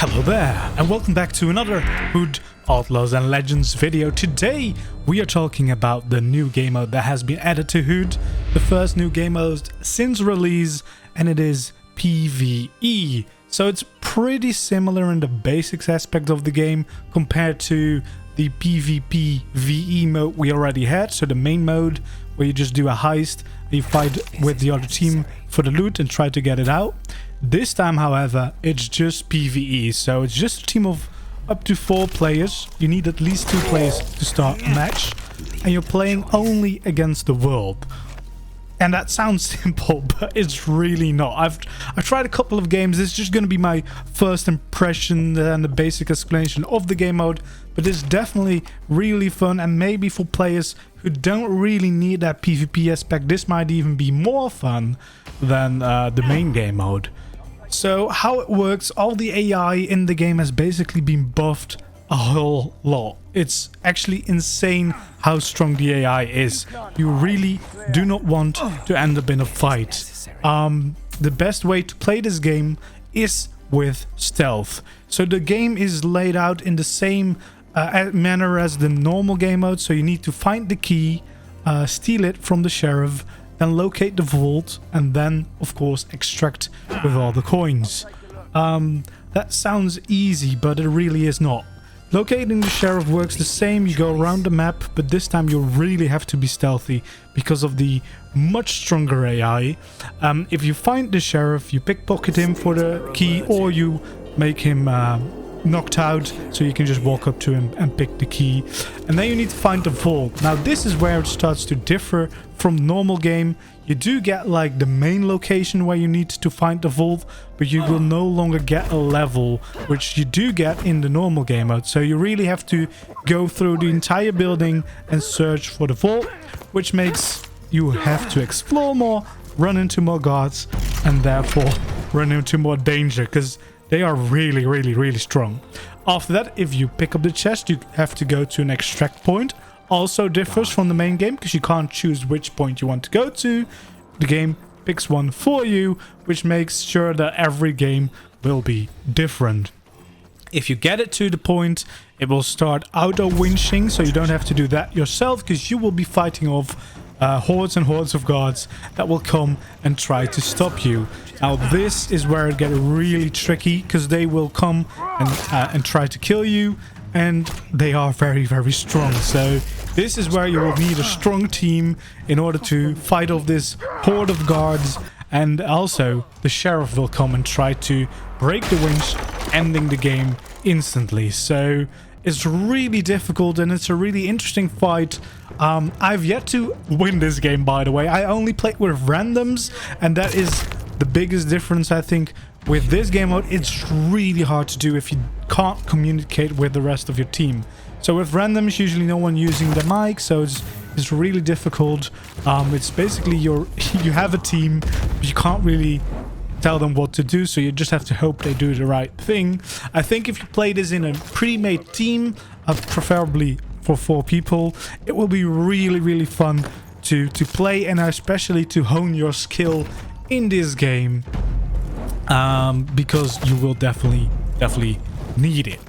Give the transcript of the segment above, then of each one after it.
Hello there, and welcome back to another Hood, Outlaws and Legends video. Today we are talking about the new game mode that has been added to Hood, the first new game mode since release, and it is PvE. So it's pretty similar in the basics aspect of the game compared to the PvP VE mode we already had. So the main mode where you just do a heist and you fight with the other team for the loot and try to get it out. This time, however, it's just PvE, so it's just a team of up to 4 players. You need at least 2 players to start a match, and you're playing only against the world. And that sounds simple, but it's really not. I've tried a couple of games. It's just going to be my first impression and the basic explanation of the game mode, but it's definitely really fun, and maybe for players who don't really need that PvP aspect, this might even be more fun than the main game mode. So how it works, all the AI in the game has basically been buffed a whole lot. It's actually insane how strong the AI is. You really do not want to end up in a fight. The best way to play this game is with stealth. So the game is laid out in the same manner as the normal game mode. So you need to find the key, steal it from the sheriff, then locate the vault, and then of course extract with all the coins. That sounds easy, but it really is not. Locating the sheriff works the same. You go around the map, but this time you really have to be stealthy because of the much stronger AI. If you find the sheriff, you pickpocket him for the key, or you make him knocked out, so you can just walk up to him and pick the key. And then you need to find the vault. Now this is where it starts to differ from normal game. You do get like the main location where you need to find the vault, but you will no longer get a level, which you do get in the normal game mode. So you really have to go through the entire building and search for the vault, which makes you have to explore more, run into more guards, and therefore run into more danger, because they are really strong. After that, if you pick up the chest, you have to go to an extract point. Also differs from the main game because you can't choose which point you want to go to. The game picks one for you, which makes sure that every game will be different. If you get it to the point, it will start auto winching, so you don't have to do that yourself, because you will be fighting off hordes and hordes of guards that will come and try to stop you. Now this is where it gets really tricky, because they will come and try to kill you, and they are very strong. So this is where you will need a strong team in order to fight off this horde of guards. And also the sheriff will come and try to break the winch, ending the game instantly. So it's really difficult, and it's a really interesting fight. I've yet to win this game, by the way. I only played with randoms, and that is the biggest difference, I think. With this game mode, it's really hard to do if you can't communicate with the rest of your team. So with randoms, usually no one using the mic, so it's really difficult. It's basically you have a team, but you can't really tell them what to do, so you just have to hope they do the right thing. I think if you play this in a pre-made team, preferably for 4 people, it will be really fun to play, and especially to hone your skill in this game, because you will definitely need it.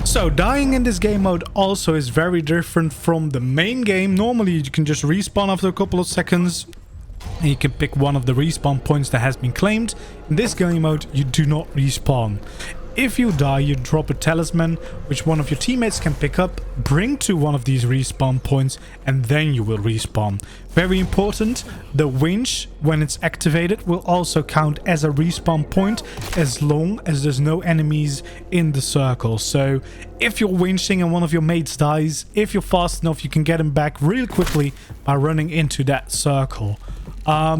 So dying in this game mode also is very different from the main game. Normally you can just respawn after a couple of seconds, and you can pick one of the respawn points that has been claimed. In this game mode, you do not respawn. If you die, you drop a talisman, which one of your teammates can pick up, bring to one of these respawn points, and then you will respawn. Very important, the winch, when it's activated, will also count as a respawn point as long as there's no enemies in the circle. So if you're winching and one of your mates dies, if you're fast enough, you can get him back really quickly by running into that circle.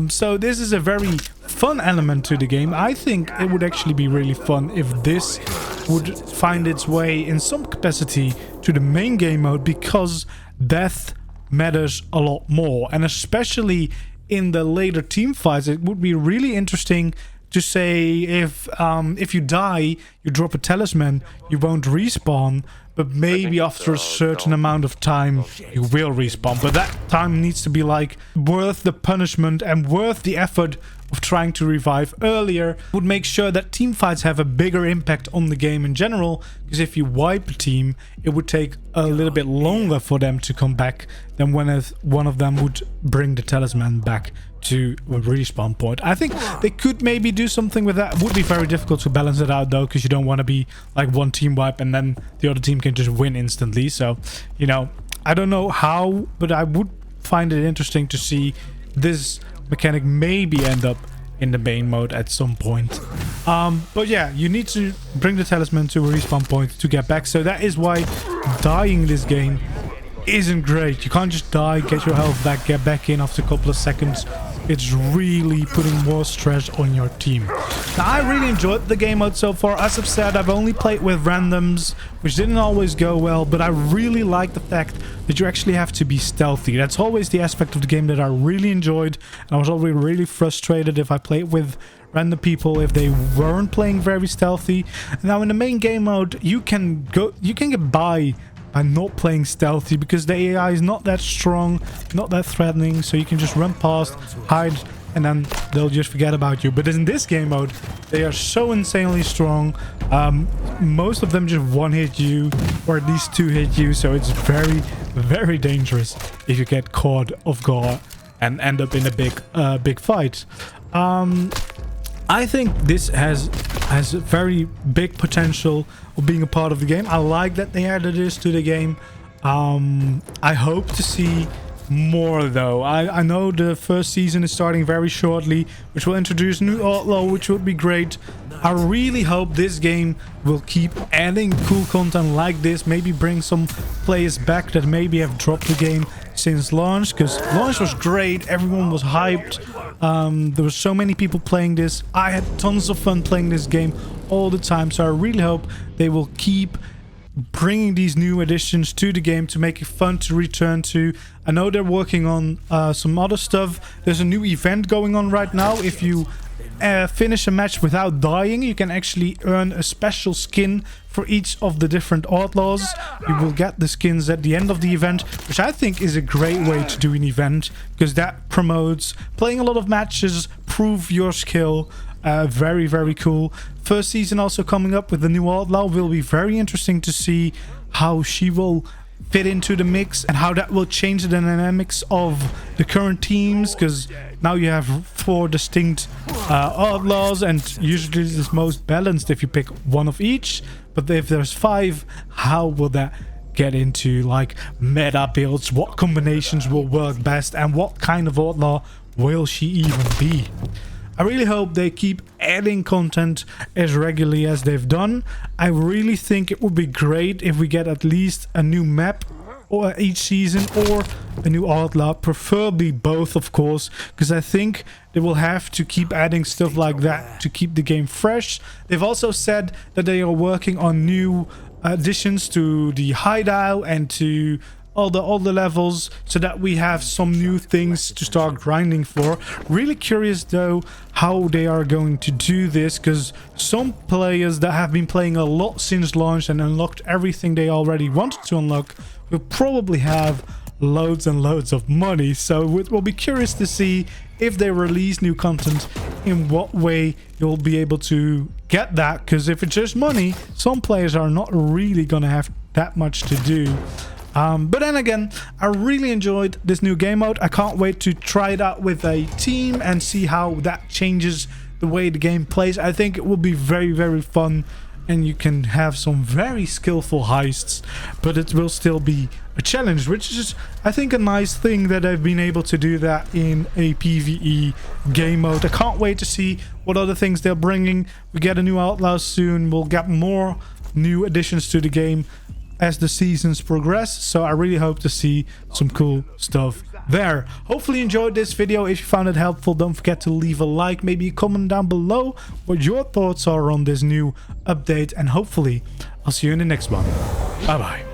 So this is a very fun element to the game. I think it would actually be really fun if this would find its way in some capacity to the main game mode, because death matters a lot more, and especially in the later team fights, it would be really interesting to say if you die, you drop a talisman, you won't respawn, but maybe after a certain amount of time you will respawn. But that time needs to be like worth the punishment and worth the effort of trying to revive earlier would make sure that team fights have a bigger impact on the game in general, because if you wipe a team, it would take a little bit longer for them to come back than when one of them would bring the talisman back to a respawn point. I think they could maybe do something with that. It would be very difficult to balance it out though, because you don't want to be like one team wipe and then the other team can just win instantly. So, you know, I don't know how, but I would find it interesting to see this mechanic maybe end up in the main mode at some point. But yeah, you need to bring the talisman to a respawn point to get back. So that is why dying this game isn't great. You can't just die, get your health back, get back in after a couple of seconds. It's really putting more stress on your team. Now, I really enjoyed the game mode so far. As I've said, I've only played with randoms, which didn't always go well, but I really like the fact that you actually have to be stealthy. That's always the aspect of the game that I really enjoyed, and I was always really frustrated if I played with random people if they weren't playing very stealthy. Now, in the main game mode, you can get by not playing stealthy because the AI is not that strong, not that threatening, so you can just run past, hide, and then they'll just forget about you. But in this game mode, they are so insanely strong. Most of them just one hit you, or at least two hit you, so it's very, very dangerous if you get caught off guard and end up in a big fight. I think this has very big potential of being a part of the game. I like that they added this to the game. I hope to see more though. I know the first season is starting very shortly, which will introduce new Outlaw, which would be great. I really hope this game will keep adding cool content like this, maybe bring some players back that maybe have dropped the game since launch, because launch was great, everyone was hyped. There were so many people playing this. I had tons of fun playing this game all the time, so I really hope they will keep bringing these new additions to the game to make it fun to return to. I know they're working on some other stuff. There's a new event going on right now. If you finish a match without dying, you can actually earn a special skin for each of the different outlaws. You will get the skins at the end of the event, which I think is a great way to do an event, because that promotes playing a lot of matches, prove your skill. Very, very cool. First season also coming up with the new outlaw. Will be very interesting to see how she will fit into the mix and how that will change the dynamics of the current teams, because now you have 4 distinct outlaws, and usually it's most balanced if you pick one of each. But if there's 5, how will that get into like meta builds? What combinations will work best, and what kind of outlaw will she even be? I really hope they keep adding content as regularly as they've done. I really think it would be great if we get at least a new map or each season, or a new outlaw, preferably both, of course, because I think they will have to keep adding stuff like that to keep the game fresh. They've also said that they are working on new additions to the hideout and to all the levels, so that we have some new things to start grinding for. Really curious though how they are going to do this, because some players that have been playing a lot since launch and unlocked everything they already wanted to unlock will probably have loads and loads of money. So it will be curious to see if they release new content, in what way you'll be able to get that, because if it's just money, some players are not really gonna have that much to do. But then again, I really enjoyed this new game mode. I can't wait to try it out with a team and see how that changes the way the game plays. I think it will be very, very fun, and you can have some very skillful heists, but it will still be a challenge, which is, I think, a nice thing that I've been able to do that in a PvE game mode. I can't wait to see what other things they're bringing. We get a new Outlaw soon. We'll get more new additions to the game as the seasons progress, so I really hope to see some cool stuff there. Hopefully you enjoyed this video. If you found it helpful, don't forget to leave a like, maybe a comment down below what your thoughts are on this new update, and hopefully I'll see you in the next one. Bye bye.